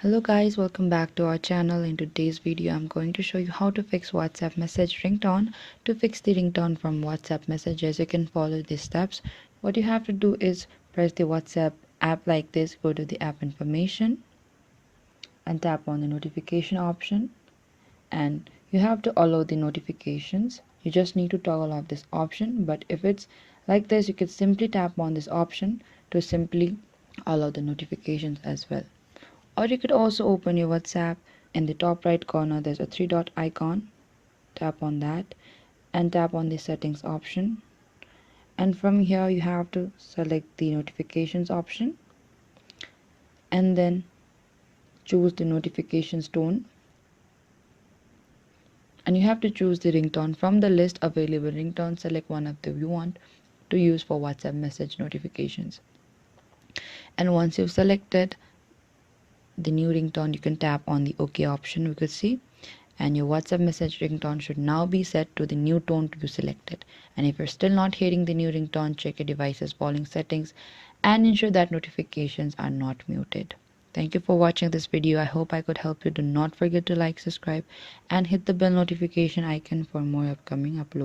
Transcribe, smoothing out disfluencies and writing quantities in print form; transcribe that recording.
Hello guys, welcome back to our channel. In today's video I'm going to show you how to fix WhatsApp message ringtone. To fix the ringtone from WhatsApp messages, you can follow these steps. What you have to do is press the WhatsApp app like this, go to the app information and tap on the notification option, and you have to allow the notifications. You just need to toggle off this option, but if it's like this, you can simply tap on this option to simply allow the notifications as well. Or you could also open your WhatsApp. In the top right corner there's a three dot icon. Tap on that and tap on the settings option, and from here you have to select the notifications option and then choose the notifications tone, and you have to choose the ringtone from the list available ringtone. Select one of the you want to use for WhatsApp message notifications, and once you've selected the new ringtone you can tap on the OK option, we could see, and your WhatsApp message ringtone should now be set to the new tone you selected. And if you're still not hearing the new ringtone, check your device's following settings and ensure that notifications are not muted. Thank you for watching this video. I hope I could help you. Do not forget to like, subscribe and hit the bell notification icon for more upcoming uploads.